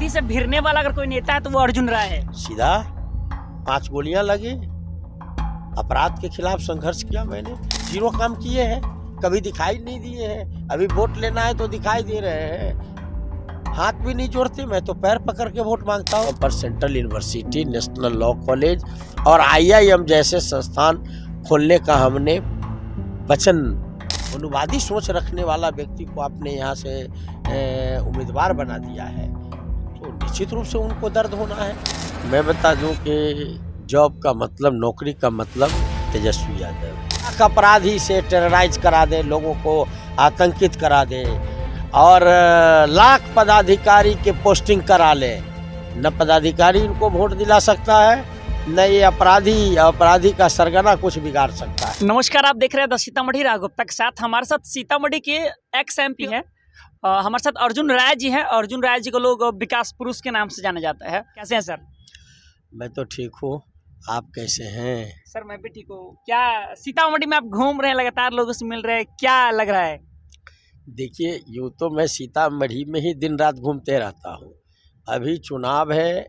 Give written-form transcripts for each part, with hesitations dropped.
अपराधी से भिड़ने वाला अगर कोई नेता है तो वो अर्जुन राय है। सीधा 5 गोलियां लगी, अपराध के खिलाफ संघर्ष किया मैंने, 0 काम किए हैं, कभी दिखाई नहीं दिए हैं। अभी वोट लेना है तो दिखाई दे रहे हैं, हाथ भी नहीं जोड़ते, मैं तो पैर पकड़ के वोट मांगता हूँ। पर central university, national law college और IIM जैसे संस्थान खोलने का हमने वचन, अनुवादी सोच रखने वाला व्यक्ति को आपने यहाँ से उम्मीदवार बना दिया है तो निश्चित रूप से उनको दर्द होना है। मैं बता दूं कि जॉब का मतलब, नौकरी का मतलब तेजस्वी यादव अपराधी से टेरराइज करा दे, लोगों को आतंकित करा दे और लाख पदाधिकारी के पोस्टिंग करा ले, न पदाधिकारी इनको वोट दिला सकता है न ये अपराधी का सरगना कुछ बिगाड़ सकता है। नमस्कार, आप देख रहे हैं द सीतामढ़ी राघव गुप्ता के साथ। हमारे साथ सीतामढ़ी के एक्स MP हैं, हमारे साथ अर्जुन राय जी हैं। अर्जुन राय जी को लोग विकास पुरुष के नाम से जाना जाता है। कैसे हैं सर? मैं तो ठीक हूँ, आप कैसे हैं? सर मैं भी ठीक हूँ। क्या सीतामढ़ी में आप घूम रहे हैं, लगातार लोगों से मिल रहे हैं, क्या लग रहा है? देखिए, यूँ तो मैं सीतामढ़ी में ही दिन रात घूमते रहता हूँ। अभी चुनाव है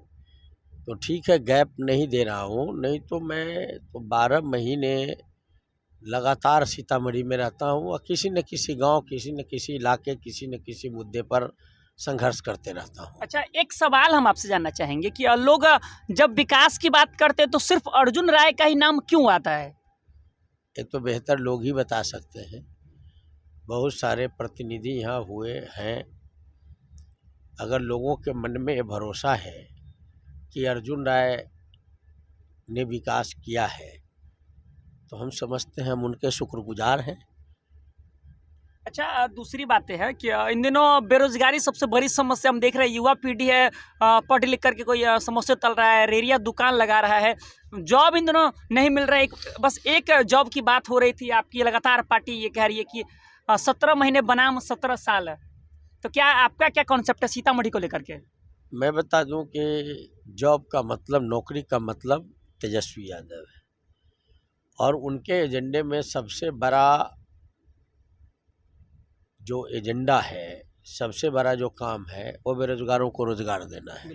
तो ठीक है, गैप नहीं दे रहा हूँ, नहीं तो मैं तो 12 महीने लगातार सीतामढ़ी में रहता हूँ और किसी न किसी गांव, किसी न किसी इलाके, किसी न किसी मुद्दे पर संघर्ष करते रहता हूँ। अच्छा, एक सवाल हम आपसे जानना चाहेंगे कि लोग जब विकास की बात करते हैं तो सिर्फ अर्जुन राय का ही नाम क्यों आता है? ये तो बेहतर लोग ही बता सकते हैं। बहुत सारे प्रतिनिधि यहाँ हुए हैं। अगर लोगों के मन में ये भरोसा है कि अर्जुन राय ने विकास किया है तो हम समझते हैं, हम उनके शुक्रगुजार हैं। अच्छा, दूसरी बात है कि इन दिनों बेरोजगारी सबसे बड़ी समस्या हम देख रहे हैं। युवा पीढ़ी है, पढ़ लिख करके कोई समोसे तल रहा है, रेरिया दुकान लगा रहा है, जॉब इन दिनों नहीं मिल रहा है। बस एक जॉब की बात हो रही थी आपकी, लगातार पार्टी ये कह रही है कि 17 महीने बनाम 17 साल। तो क्या आपका क्या कॉन्सेप्ट है सीतामढ़ी को लेकर के? मैं बता दूं कि जॉब का मतलब, नौकरी का मतलब तेजस्वी यादव है और उनके एजेंडे में सबसे बड़ा जो एजेंडा है, सबसे बड़ा जो काम है वो बेरोजगारों को रोजगार देना है।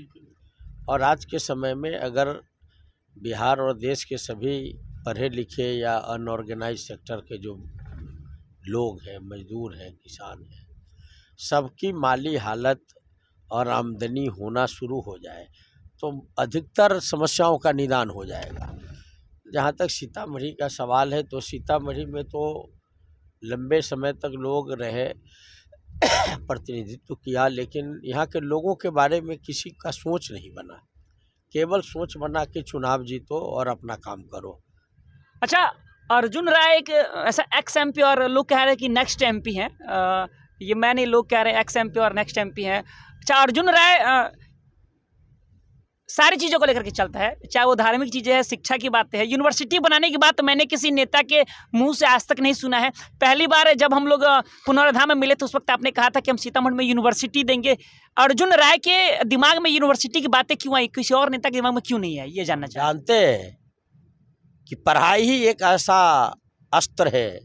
और आज के समय में अगर बिहार और देश के सभी पढ़े लिखे या अनऑर्गेनाइज सेक्टर के जो लोग हैं, मजदूर हैं, किसान हैं, सबकी माली हालत और आमदनी होना शुरू हो जाए तो अधिकतर समस्याओं का निदान हो जाएगा। जहाँ तक सीतामढ़ी का सवाल है तो सीतामढ़ी में तो लंबे समय तक लोग रहे, प्रतिनिधित्व किया, लेकिन यहाँ के लोगों के बारे में किसी का सोच नहीं बना। केवल सोच बना कि चुनाव जीतो और अपना काम करो। अच्छा, अर्जुन राय एक ऐसा एक्स MP और लोग कह रहे हैं कि नेक्स्ट MP हैं। ये मैं नहीं, लोग कह रहे हैं एक्स MP और नेक्स्ट MP हैं। अच्छा, अर्जुन राय सारी चीज़ों को लेकर के चलता है, चाहे वो धार्मिक चीज़ें हैं, शिक्षा की बातें है, यूनिवर्सिटी बनाने की बात तो मैंने किसी नेता के मुंह से आज तक नहीं सुना है। पहली बार जब हम लोग पुनर्धाम में मिले तो उस वक्त आपने कहा था कि हम सीतामढ़ी में यूनिवर्सिटी देंगे। अर्जुन राय के दिमाग में यूनिवर्सिटी की बातें क्यों आई, किसी और नेता के दिमाग में क्यों नहीं आई, ये जानना चाहते। जानते हैं कि पढ़ाई ही एक ऐसा अस्त्र है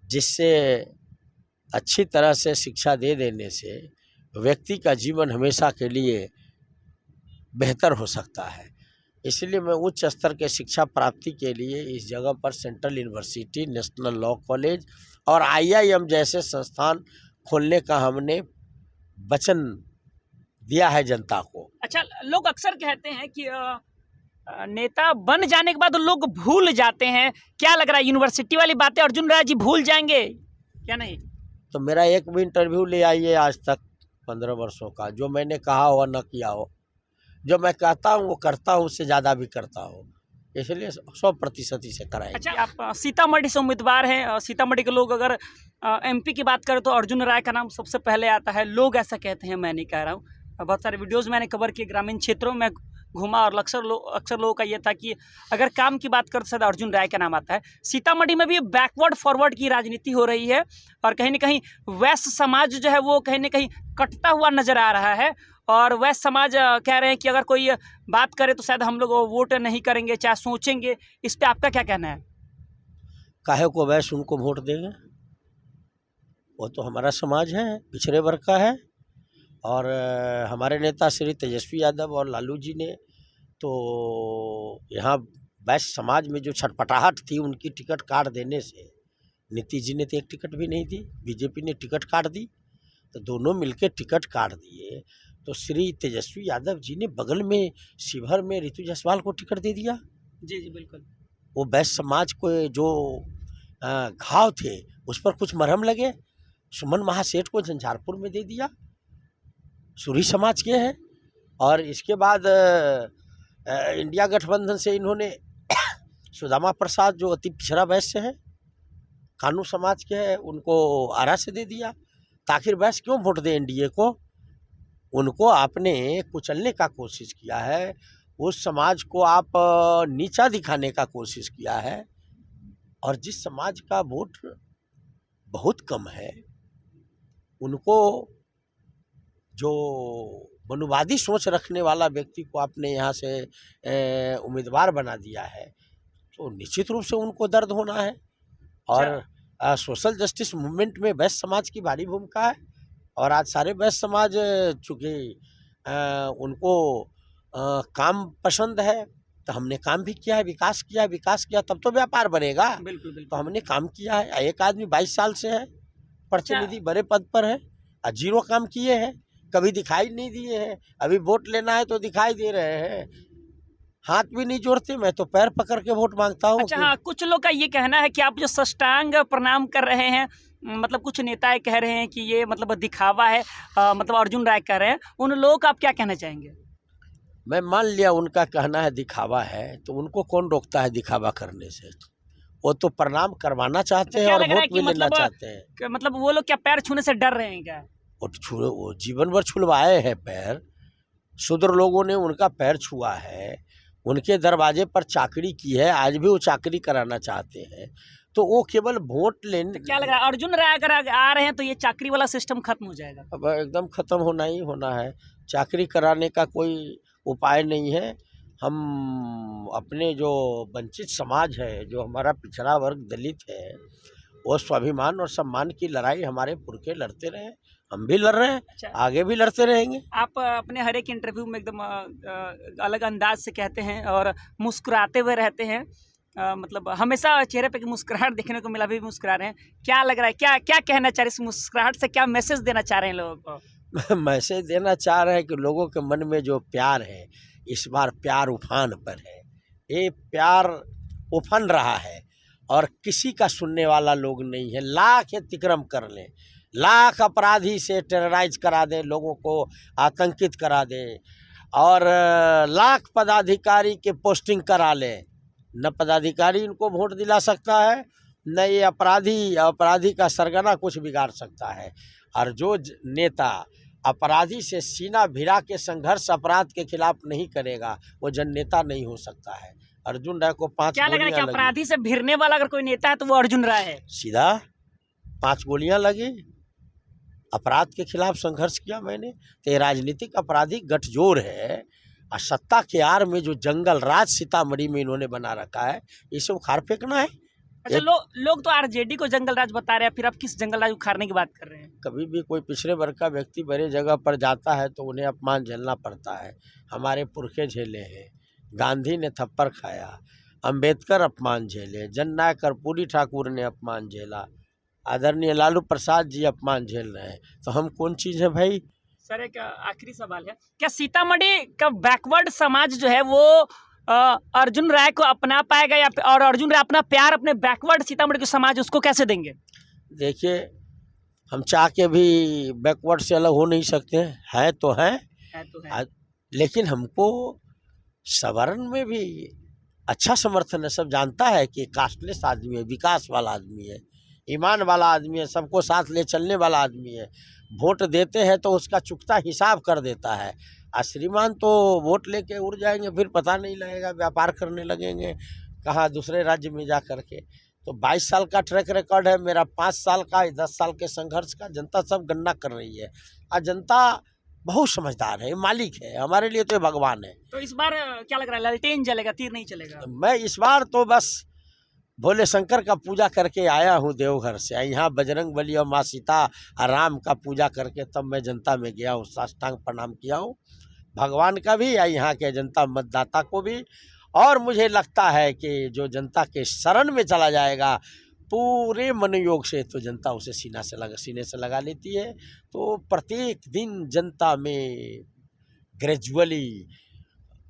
जिससे अच्छी तरह से शिक्षा दे देने से व्यक्ति का जीवन हमेशा के लिए बेहतर हो सकता है। इसलिए मैं उच्च स्तर के शिक्षा प्राप्ति के लिए इस जगह पर central university, national law college और IIM जैसे संस्थान खोलने का हमने वचन दिया है जनता को। अच्छा, लोग अक्सर कहते हैं कि नेता बन जाने के बाद लोग भूल जाते हैं। क्या लग रहा है, यूनिवर्सिटी वाली बातें अर्जुन राय जी भूल जाएंगे क्या? नहीं तो मेरा एक भी इंटरव्यू ले आइए आज तक 15 वर्षों का, जो मैंने कहा हो न किया हो। जो मैं कहता हूँ वो करता हूँ, उससे ज़्यादा भी करता हूँ, इसलिए 100% से कराएंगे। अच्छा, आप सीतामढ़ी से उम्मीदवार हैं। सीतामढ़ी के लोग अगर MP की बात करें तो अर्जुन राय का नाम सबसे पहले आता है। लोग ऐसा कहते हैं, मैं नहीं कह रहा हूँ। बहुत सारे वीडियोज़ मैंने कवर किए, ग्रामीण क्षेत्रों में घूमा और अक्सर लोगों का ये था कि अगर काम की बात करते तो अर्जुन राय का नाम आता है। सीतामढ़ी में भी बैकवर्ड फॉरवर्ड की राजनीति हो रही है और कहीं ना कहीं वैश्य समाज जो है वो कहीं ना कहीं कटता हुआ नजर आ रहा है। और वैश्य समाज कह रहे हैं कि अगर कोई बात करे तो शायद हम लोग वोट नहीं करेंगे, चाहे सोचेंगे। इस पर आपका क्या कहना है? काहे को वैश्य उनको वोट देंगे? वो तो हमारा समाज है, पिछड़े वर्ग का है और हमारे नेता श्री तेजस्वी यादव और लालू जी ने तो यहाँ वैश्य समाज में जो छटपटाहट थी उनकी टिकट काट देने से, नीतीश जी ने तो एक टिकट भी नहीं दी, बीजेपी ने टिकट काट दी, तो दोनों मिलकर टिकट काट दिए। तो श्री तेजस्वी यादव जी ने बगल में शिवहर में रितु जायसवाल को टिकट दे दिया। जी जी बिल्कुल। वो वैश्य समाज को जो घाव थे उस पर कुछ मरहम लगे। सुमन महासेठ को झंझारपुर में दे दिया, सूरी समाज के हैं। और इसके बाद इंडिया गठबंधन से इन्होंने सुदामा प्रसाद जो अति पिछड़ा वैश्य है, कानू समाज के हैं, उनको आरा से दे दिया। ताकि वैश्य क्यों वोट दे एनडीए को? उनको आपने कुचलने का कोशिश किया है, उस समाज को आप नीचा दिखाने का कोशिश किया है। और जिस समाज का वोट बहुत कम है उनको, जो मनुवादी सोच रखने वाला व्यक्ति को आपने यहाँ से उम्मीदवार बना दिया है, तो निश्चित रूप से उनको दर्द होना है। और सोशल जस्टिस मूवमेंट में वैश्य समाज की भारी भूमिका है। और आज सारे वैश्य समाज चूँकि उनको काम पसंद है, तो हमने काम भी किया है, विकास किया तब तो व्यापार बनेगा। बिल्कुल। तो हमने काम किया है। एक आदमी 22 साल से है, प्रतिनिधि बड़े पद पर है, और जीरो काम किए हैं, कभी दिखाई नहीं दिए हैं। अभी वोट लेना है तो दिखाई दे रहे हैं, हाथ भी नहीं जोड़ते। मैं तो पैर पकड़ के वोट मांगता हूँ। अच्छा हाँ, कुछ लोग का ये कहना है कि आप जो साष्टांग प्रणाम कर रहे हैं, मतलब कुछ नेता कह रहे हैं कि ये मतलब दिखावा है, मतलब अर्जुन राय कह रहे हैं, उन लोगों का आप क्या कहना चाहेंगे? मैं मान लिया उनका कहना है दिखावा है, तो उनको कौन रोकता है दिखावा करने से? वो तो प्रणाम करवाना चाहते हैं और वोट भी लेना चाहते हैं। मतलब वो लोग क्या पैर छूने से डर रहे हैं क्या? वो जीवन भर छुलवाए हैं पैर, शूद्र लोगों ने उनका पैर छुआ है, उनके दरवाजे पर चाकरी की है, आज भी वो चाकरी कराना चाहते हैं। तो वो केवल वोट लेने, क्या लग रहा है अर्जुन राय अगर आ रहे हैं तो ये चाकरी वाला सिस्टम खत्म हो जाएगा? अब एकदम खत्म होना ही होना है। चाकरी कराने का कोई उपाय नहीं है। हम अपने जो वंचित समाज है, जो हमारा पिछड़ा वर्ग दलित है, वो स्वाभिमान और सम्मान की लड़ाई हमारे पुरखे लड़ते रहे, हम भी लड़ रहे हैं। अच्छा। आगे भी लड़ते रहेंगे। आप अपने हर एक इंटरव्यू में एकदम अलग अंदाज से कहते हैं और मुस्कुराते हुए रहते हैं, मतलब हमेशा चेहरे पे मुस्कुराहट देखने को मिला, भी मुस्कुरा रहे हैं। क्या लग रहा है, क्या क्या कहना चाह रहे हैं? इस मुस्कुराहट से क्या मैसेज देना चाह रहे हैं लोगों को? मैसेज देना चाह रहे हैं कि लोगों के मन में जो प्यार है, इस बार प्यार उफान पर है। ये प्यार उफन रहा है और किसी का सुनने वाला लोग नहीं है। लाख अतिक्रम कर लें, लाख अपराधी से टेरराइज करा दे, लोगों को आतंकित करा दे, और लाख पदाधिकारी के पोस्टिंग करा ले, न पदाधिकारी इनको वोट दिला सकता है, न ये अपराधी का सरगना कुछ बिगाड़ सकता है। और जो नेता अपराधी से सीना भिड़ा के संघर्ष अपराध के खिलाफ नहीं करेगा, वो जन नेता नहीं हो सकता है। अर्जुन राय को 5 क्या लग रहा है कि अपराधी से भिड़ने वाला अगर कोई नेता है तो वो अर्जुन राय है? सीधा 5 गोलियां लगी, अपराध के खिलाफ संघर्ष किया मैंने। तो ये राजनीतिक अपराधी गठजोड़ है, और सत्ता के आड़ में जो जंगल राज सीतामढ़ी में इन्होंने बना रखा है, इसे उखाड़ फेंकना है। अच्छा, लोग तो आरजेडी को जंगल राज बता रहे हैं, फिर आप किस जंगल राज उखाड़ने की बात कर रहे हैं? कभी भी कोई पिछड़े वर्ग का व्यक्ति बड़े जगह पर जाता है तो उन्हें अपमान झेलना पड़ता है। हमारे पुरखे झेले हैं, गांधी ने थप्पड़ खाया, अंबेडकर अपमान झेले, जननायक कर्पूरी ठाकुर ने अपमान झेला, आदरणीय लालू प्रसाद जी अपमान झेल रहे हैं, तो हम कौन चीज़ है भाई? सर एक आखिरी सवाल है, क्या सीतामढ़ी का बैकवर्ड समाज जो है वो अर्जुन राय को अपना पाएगा, या और अर्जुन राय अपना प्यार अपने बैकवर्ड सीतामढ़ी के समाज उसको कैसे देंगे? देखिए, हम चाह के भी बैकवर्ड से अलग हो नहीं सकते हैं, तो हैं। लेकिन हमको सवर्ण में भी अच्छा समर्थन है। सब जानता है कि कास्टलेस आदमी है, विकास वाला आदमी है, ईमान वाला आदमी है, सबको साथ ले चलने वाला आदमी है। वोट देते हैं तो उसका चुकता हिसाब कर देता है। श्रीमान तो वोट लेके उड़ जाएंगे, फिर पता नहीं लगेगा, व्यापार करने लगेंगे कहाँ दूसरे राज्य में जा कर के। तो 22 साल का ट्रैक रिकॉर्ड है मेरा, 5 साल का, 10 साल के संघर्ष का। जनता सब गणना कर रही है, और जनता बहुत समझदार है, मालिक है, हमारे लिए तो भगवान है। तो इस बार क्या लग रहा है, लालटेन जलेगा, तीर नहीं चलेगा? मैं इस बार तो बस भोले शंकर का पूजा करके आया हूँ देवघर से। यहाँ बजरंग बली और माँ सीता और राम का पूजा करके तब मैं जनता में गया हूँ, साष्टांग प्रणाम किया हूँ भगवान का भी या यहाँ के जनता मतदाता को भी। और मुझे लगता है कि जो जनता के शरण में चला जाएगा पूरे मनोयोग से, तो जनता उसे सीने से लगा लेती है। तो प्रत्येक दिन जनता में ग्रेजुअली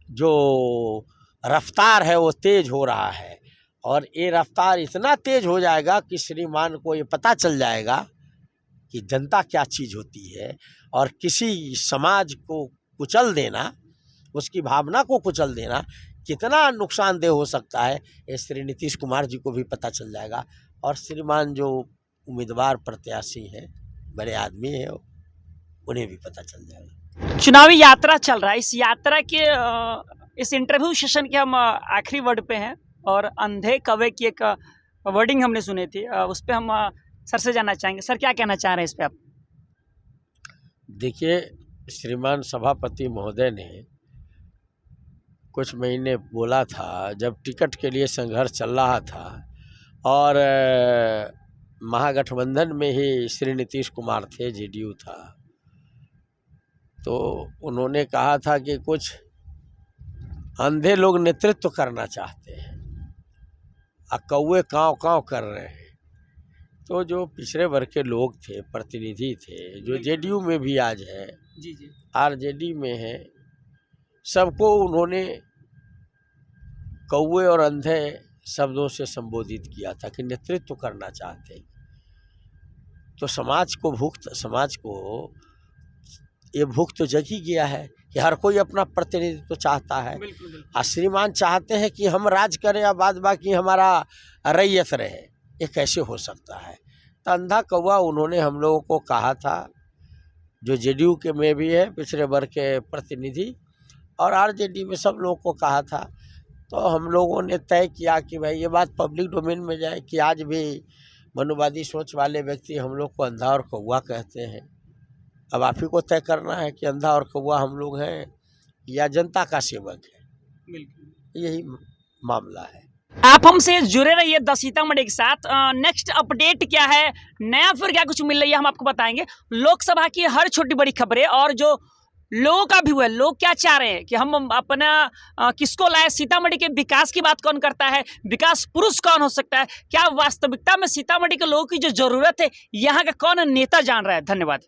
जो रफ्तार है वो तेज हो रहा है, और ये रफ्तार इतना तेज हो जाएगा कि श्रीमान को ये पता चल जाएगा कि जनता क्या चीज़ होती है, और किसी समाज को कुचल देना, उसकी भावना को कुचल देना कितना नुकसानदेह हो सकता है, ये श्री नीतीश कुमार जी को भी पता चल जाएगा। और श्रीमान जो उम्मीदवार प्रत्याशी हैं, बड़े आदमी हैं, उन्हें भी पता चल जाएगा। चुनावी यात्रा चल रहा है, इस यात्रा के इस इंटरव्यू सेशन के हम आखिरी वर्ड पे हैं, और अंधे कौवे की एक वर्डिंग हमने सुनी थी, उस पर हम सर से जानना चाहेंगे। सर क्या कहना चाह रहे हैं इस पे आप? देखिए, श्रीमान सभापति महोदय ने कुछ महीने बोला था, जब टिकट के लिए संघर्ष चल रहा था और महागठबंधन में ही श्री नीतीश कुमार थे, जेडीयू था, तो उन्होंने कहा था कि कुछ अंधे लोग नेतृत्व करना चाहते हैं और कौवे काँव काँव कर रहे हैं। तो जो पिछड़े वर्ग के लोग थे, प्रतिनिधि थे, जो जेडीयू में भी आज है, जी आरजेडी में है, सबको उन्होंने कौवे और अंधे शब्दों से संबोधित किया था कि नेतृत्व करना चाहते। तो समाज को ये भूख तो जग ही गया है कि हर कोई अपना प्रतिनिधित्व चाहता है। और श्रीमान चाहते हैं कि हम राज करें या बाद बाकी हमारा रैयत रहे, ये कैसे हो सकता है? तो अंधा कौवा उन्होंने हम लोगों को कहा था, जो जेडीयू के में भी है पिछड़े वर्ग के प्रतिनिधि, और आरजेडी में सब लोगों को कहा था। तो हम लोगों ने तय किया कि भाई ये बात पब्लिक डोमेन में जाए कि आज भी मनुवादी सोच वाले व्यक्ति हम लोग को अंधा और कौवा कहते हैं। अब आप ही को तय करना है कि अंधा और कौवा हम लोग हैं या जनता का सेवक है। बिल्कुल, यही मामला है। आप हमसे जुड़े रहिए द सीतामढ़ी के साथ। नेक्स्ट अपडेट क्या है, नया फिर क्या कुछ मिल रही है, हम आपको बताएंगे। लोकसभा की हर छोटी बड़ी खबरें और जो लोगों का व्यू है, लोग क्या चाह रहे हैं कि हम अपना किसको लाए, सीतामढ़ी के विकास की बात कौन करता है, विकास पुरुष कौन हो सकता है, क्या वास्तविकता में सीतामढ़ी के लोगों की जो जरूरत है यहाँ का कौन नेता जान रहा है। धन्यवाद।